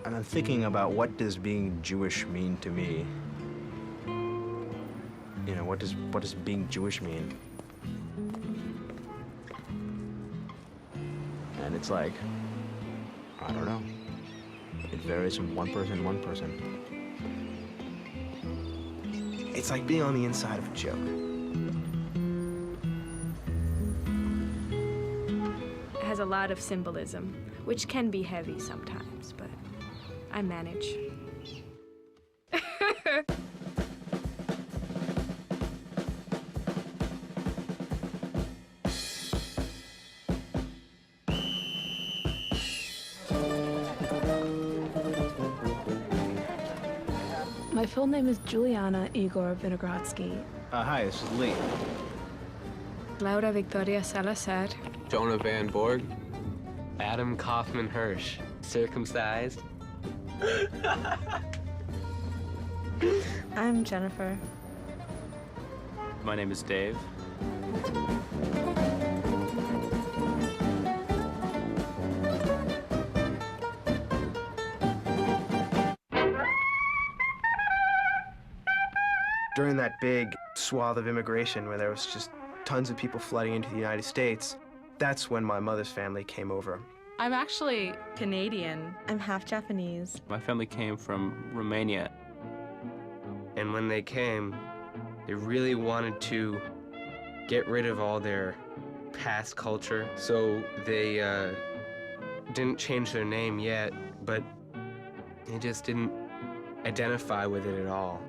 And I'm thinking about what does being Jewish mean to me? You know, what does being Jewish mean? And it's like, I don't know. It varies from one person to one person. It's like being on the inside of a joke. It has a lot of symbolism, which can be heavy sometimes, but I manage. My full name is Juliana Igor Vinogradsky. Hi, this is Lee. Laura Victoria Salazar. Jonah Van Borg. Adam Kaufman Hirsch. Circumcised. I'm Jennifer. My name is Dave. During that big swath of immigration where there was just tons of people flooding into the United States, that's when my mother's family came over. I'm actually Canadian. I'm half Japanese. My family came from Romania. And when they came, they really wanted to get rid of all their past culture. So they didn't change their name yet, but they just didn't identify with it at all.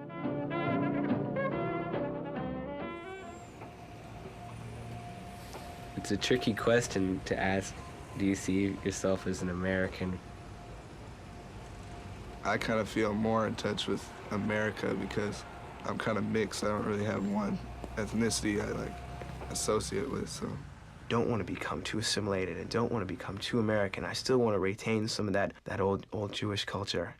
It's a tricky question to ask. Do you see yourself as an American? I kind of feel more in touch with America because I'm kind of mixed. I don't really have one ethnicity I associate with, so. Don't want to become too assimilated and don't want to become too American. I still want to retain some of that old Jewish culture.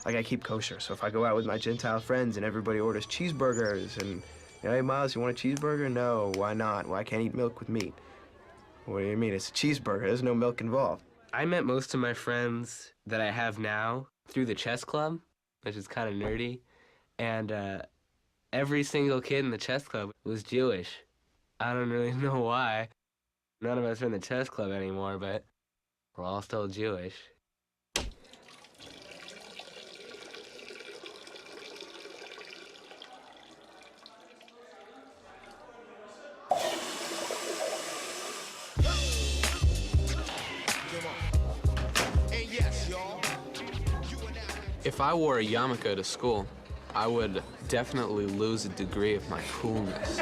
Like, I keep kosher, so if I go out with my Gentile friends and everybody orders cheeseburgers and, hey, Miles, you want a cheeseburger? No, why not? Well, I can't eat milk with meat. What do you mean? It's a cheeseburger. There's no milk involved. I met most of my friends that I have now through the chess club, which is kind of nerdy, and every single kid in the chess club was Jewish. I don't really know why. None of us are in the chess club anymore, but we're all still Jewish. If I wore a yarmulke to school, I would definitely lose a degree of my coolness.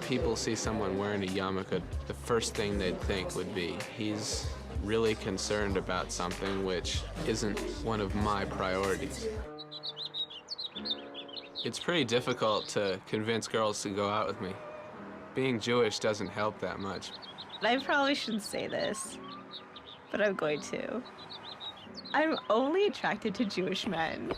People see someone wearing a yarmulke, the first thing they'd think would be, he's really concerned about something which isn't one of my priorities. It's pretty difficult to convince girls to go out with me. Being Jewish doesn't help that much. I probably shouldn't say this, but I'm going to. I'm only attracted to Jewish men.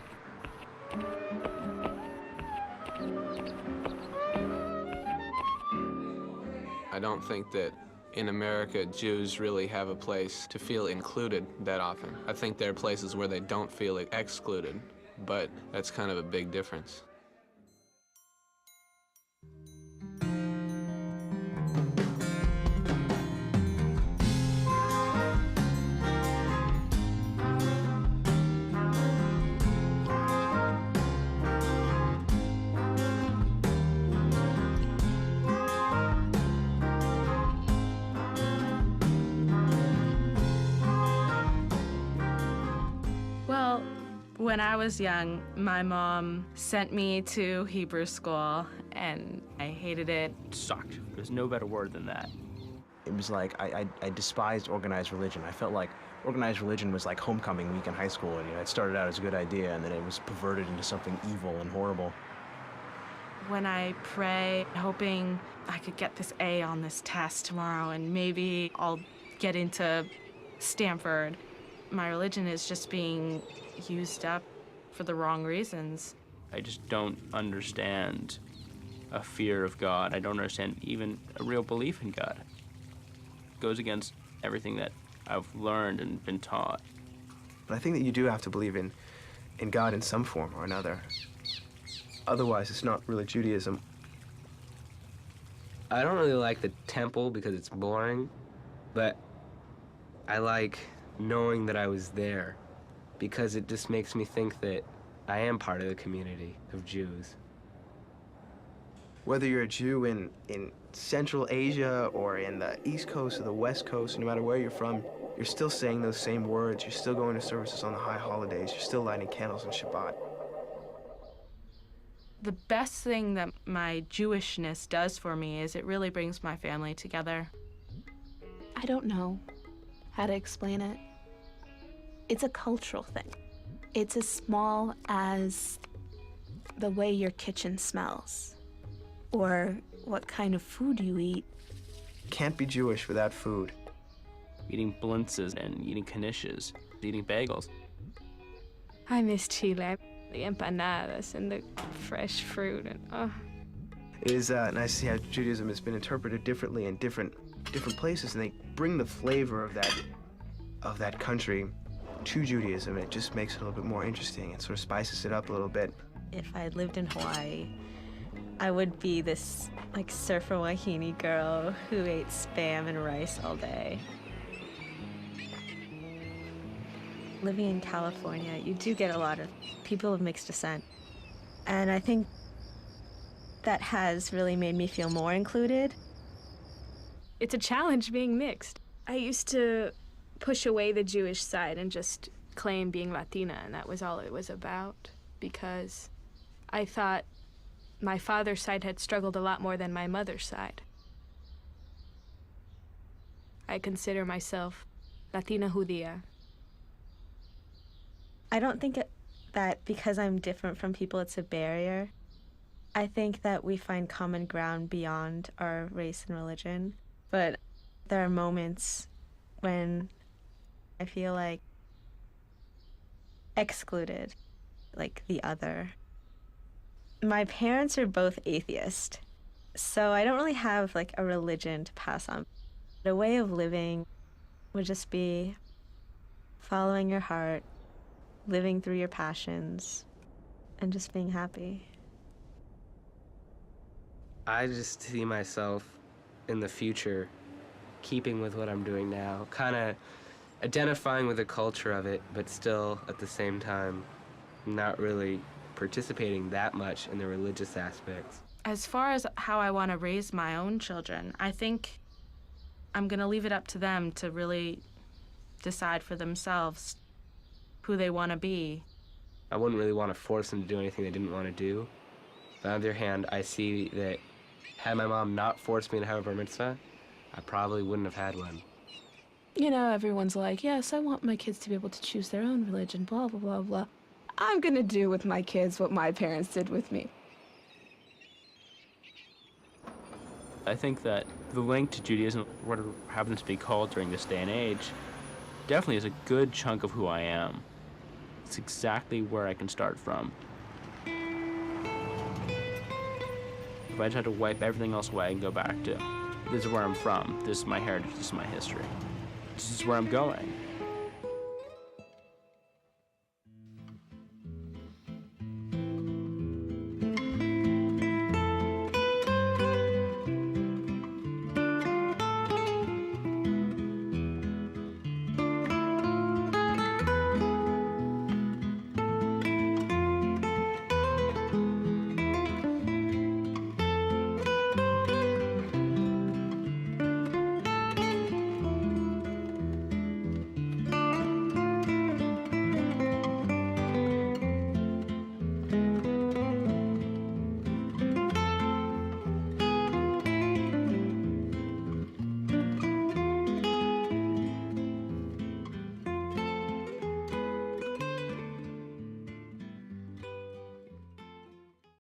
I don't think that in America, Jews really have a place to feel included that often. I think there are places where they don't feel excluded, but that's kind of a big difference. Well, when I was young, my mom sent me to Hebrew school, and I hated it. It sucked. There's no better word than that. It was like, I despised organized religion. I felt like organized religion was like homecoming week in high school, and it started out as a good idea, and then it was perverted into something evil and horrible. When I pray, hoping I could get this A on this test tomorrow, and maybe I'll get into Stanford, my religion is just being used up for the wrong reasons. I just don't understand a fear of God. I don't understand even a real belief in God. goes against everything that I've learned and been taught. But I think that you do have to believe in God in some form or another. Otherwise, it's not really Judaism. I don't really like the temple because it's boring, but I like knowing that I was there because it just makes me think that I am part of the community of Jews. Whether you're a Jew in Central Asia or in the East Coast or the West Coast, no matter where you're from, you're still saying those same words. You're still going to services on the high holidays. You're still lighting candles on Shabbat. The best thing that my Jewishness does for me is it really brings my family together. I don't know how to explain it. It's a cultural thing. It's as small as the way your kitchen smells or what kind of food you eat. Can't be Jewish without food. Eating blintzes and eating knishes, eating bagels. I miss Chile. The empanadas and the fresh fruit and It is nice to see how Judaism has been interpreted differently in different places, and they bring the flavor of that country to Judaism. It just makes it a little bit more interesting and sort of spices it up a little bit. If I had lived in Hawaii, I would be this like surfer wahine girl who ate Spam and rice all day. Living in California, you do get a lot of people of mixed descent. And I think that has really made me feel more included. it's a challenge being mixed. I used to push away the Jewish side and just claim being Latina, and that was all it was about, because I thought my father's side had struggled a lot more than my mother's side. I consider myself Latina Judía. I don't think that because I'm different from people, it's a barrier. I think that we find common ground beyond our race and religion. But there are moments when I feel like excluded, like the other. My parents are both atheist, so I don't really have like a religion to pass on. A way of living would just be following your heart, living through your passions, and just being happy. I just see myself in the future keeping with what I'm doing now, kind of identifying with the culture of it, but still at the same time not really participating that much in the religious aspects. As far as how I want to raise my own children, I think I'm going to leave it up to them to really decide for themselves who they want to be. I wouldn't really want to force them to do anything they didn't want to do. But on the other hand, I see that had my mom not forced me to have a bar mitzvah, I probably wouldn't have had one. You know, everyone's like, yes, I want my kids to be able to choose their own religion, blah, blah, blah, blah. I'm gonna do with my kids what my parents did with me. I think that the link to Judaism, whatever happens to be called during this day and age, definitely is a good chunk of who I am. It's exactly where I can start from. If I just had to wipe everything else away and go back to, this is where I'm from, this is my heritage, this is my history, this is where I'm going.